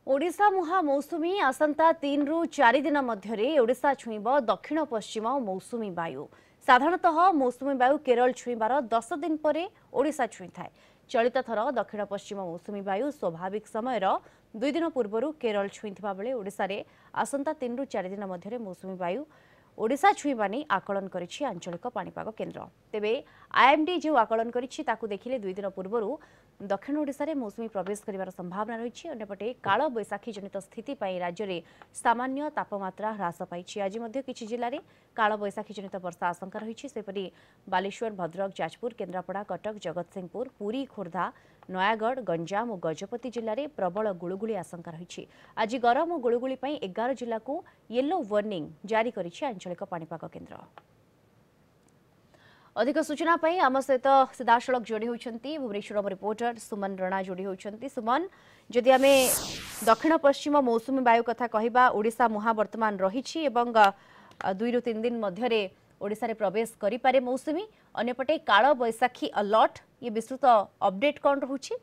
ओडिशा मुहा मौसुमी आसंता 3 रु 4 दिन मध्य ओडिशा छुईब दक्षिण पश्चिम मौसुमी वायु। साधारणतः मौसुमी वायु केरल छुईबार 10 दिन पर ओडिशा छुई थाए। चलित थर दक्षिण पश्चिम मौसुमी वायु स्वाभाविक समय 2 दिन पूर्व केरल छुईथिबा बेले ओडिशा रे आसंता 3 रु 4 दिन मध्य मौसुमी वायु ओडिशा छुईबा नहीं आकलन करिछि आंचलिक पाणीपाग केन्द्र। तेबे आईएमडी जो आकलन करिछि ताकु देखिले 2 दिन पूर्व दक्षिण ओडिशा रे मौसुमी प्रवेश करिवार संभावना रही। अन्यपटे काल बैशाखी जनित स्थिति पई राज्य रे सामान्य तापमात्रा ह्रास पाइछि। आज मध्य किछि जिल्ला रे काल बैशाखी जनित वर्षा आशंका रही। सेपरि बालेश्वर, भद्रक, जाजपुर, केन्द्रापड़ा, कटक, जगतसिंहपुर, पुरी, खोर्धा, नयागढ़, गंजाम और गजपति जिल्ला रे प्रबल गुळुगुळी आशंका रही। आज गरम और गुळुगुळी पई 11 जिल्ला को येलो वार्निंग जारी करिछि आंचलिक पाणीपाग केन्द्र। अधिक सूचना पाई आम सहित सीधासलख जोड़ी होती भुवनेश्वर रिपोर्टर सुमन रणा जोड़ी होती। सुमन, जदि आम दक्षिण पश्चिम मौसुमी वायु कथा कहवा ओडिशा मुहा वर्तमान रही 2 रु 3 दिन मध्य ओडिशा रे प्रवेश करिपारे मौसुमी। अन्यपटे काल बैशाखी अलर्ट ये विस्तृत अपडेट कौन रहुछि?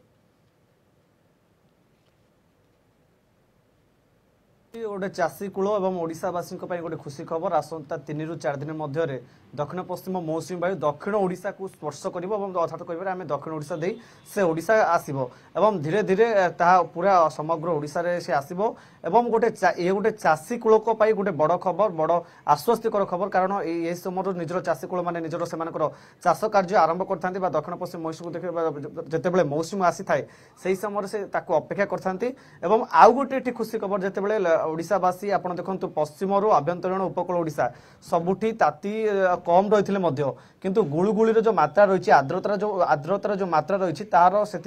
गोटे चाषी कूल और ओडावासी गोटे खुशी खबर आसंता 3 रु 4 दिन मध्य दक्षिण पश्चिम मौसुमी वायु दक्षिण ओडिशा को स्पर्श कर अर्थात कह आम दक्षिण ओडिशा दे से ओडिशा आसीबो एवं धीरे धीरे पूरा समग्र ओडिशा रे से आसीबो एवं ये गोटे चाषी कूल गोटे बड़ खबर बड़ आश्वस्तिकर खबर। कारण ये समय निजर चाषी कूल मैंने निजर से चाष कार्य आरंभ करते दक्षिण पश्चिम मौसुमी जिते मौसुमी आसी थाए से समय से अपेक्षा करते आउ गोटे खुशी खबर जिते ओडिशावासी आप देखो पश्चिम आभ्यंतरीण उपकूल ओडिशा सबुठी ताती कम रही किंतु गुळुगुळीर जो मात्रा रही आर्द्रतार जो मात्रा रही तार से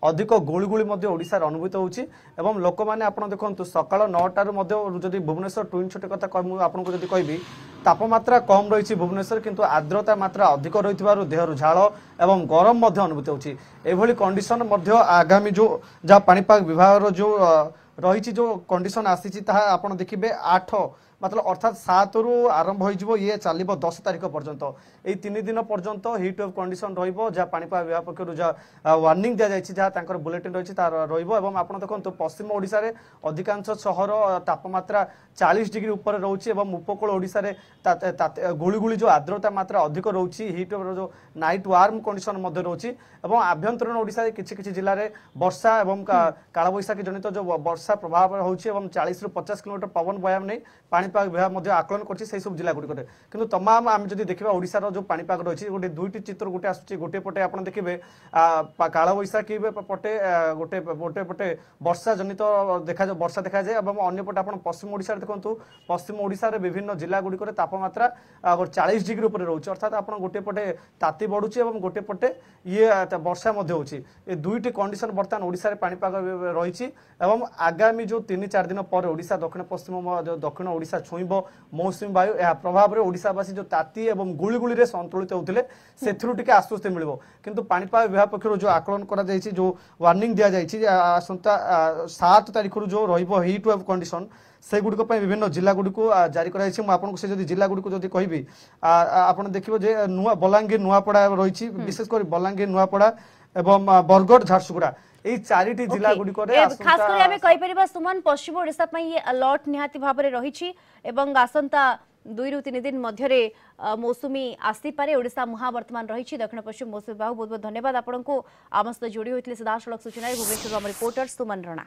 अधिक गुळुगुळी ओडिशा अनुभूत होउछि एवं लोक मैंने आप देखो सकाळ 9टार जदि भुवनेश्वर ट्विन छुट्टी कथा आपको जदि कहबी तापमात्रा कम रही भुवनेश्वर किंतु आर्द्रता मात्रा अधिक रही देहरु झाल एवं गरम अनुभूत होउछि। एभली कंडीशन आगामी जो जहाँ पाणीपाग विभाग जो रही जो कंडीशन आसी आप देखिए 8 मतलब अर्थात 7 रु आरंभ हो ये चलो 10 तारीख पर्यंत यही 3 दिन पर्यंत हिट वेव कंडीशन रहा पाणीपाग विभाग पक्ष जहाँ वार्निंग दि जाए बुलेटिन रही आप देखो पश्चिम ओडिशा रे अधिकांश सहर तापमात्रा 40 डिग्री ऊपर रोचे उपकूल ओडिशा रे गुळुगुळी जो आर्द्रता मात्रा अधिक रोचे हिट वेव जो नाइट वार्म कंडीशन रोचे आभ्यंतरीण ओडिशा किछि जिले में वर्षा और कालबैशाखी जनित जो वर्षा प्रभाव होची 40 रु 50 किलोमीटर पवन बयाम नहीं पाणीपाग विभाग आकलन कर सब जिला गुड़िक किंतु तमाम आम जब देखा ओडिशार जो पाणीपाग रही गोटे 2टी चित्र गोटे आसूँ गोटे पटे आप देखिए कालबैशाखी पटे गोटे गोटे पटे वर्षा जनित देखा वर्षा देखा जाए और अंपटे आप पश्चिम ओडिशा देखो पश्चिम ओडिशा रे विभिन्न जिला गुड़िक तापमात्रा 40 डिग्री उपर रोचे अर्थात आप गोटे पटे ताती बढ़ुची और गोटे पटे ये वर्षा होची ये 2टी कंडीशन बर्तमान ओडिशा रे पाणीपाग रही आगामी जो 3-4 दिन पर ओडिशा दक्षिण पश्चिम दक्षिण ओडिशा छुईब मौसुमी वायु यह प्रभाव में ओडिशावासी जो ताती और गुळुगुळी रे संतुलित होते से आश्वस्ति मिल किंतु पाणीपाग विभाग पक्ष जो आकलन करा जायछि जो वार्निंग दिया जायछि आसंता 7 तारीख जो रहिबो हिट वेव कंडीशन से गुड़िक विभिन्न जिला गुड़िक जारी कर से जिला गुड़िक जब कहि आप देखिए नुआ बलांगीर नुआपड़ा रही विशेषकर बलांगीर नुआपड़ा एवं बरगढ़ झारसुगुड़ा यही 4टी जिला गुड़िक खास कर आमे कहि परिबा सुमन पश्चिम ओडिशा पई ये अलर्ट निहाती भाव में रही आसंता 2 रु 3 दिन मध्य मौसुमी आसी पारे ओडिशा मुहा वर्तमान रही दक्षिण पश्चिम मौसुमी बहुत बहुत धन्यवाद आपको आम सहित जोड़ी होते सीधासलख सूचना भुवनेश्वर रिपोर्टर सुमन रणा।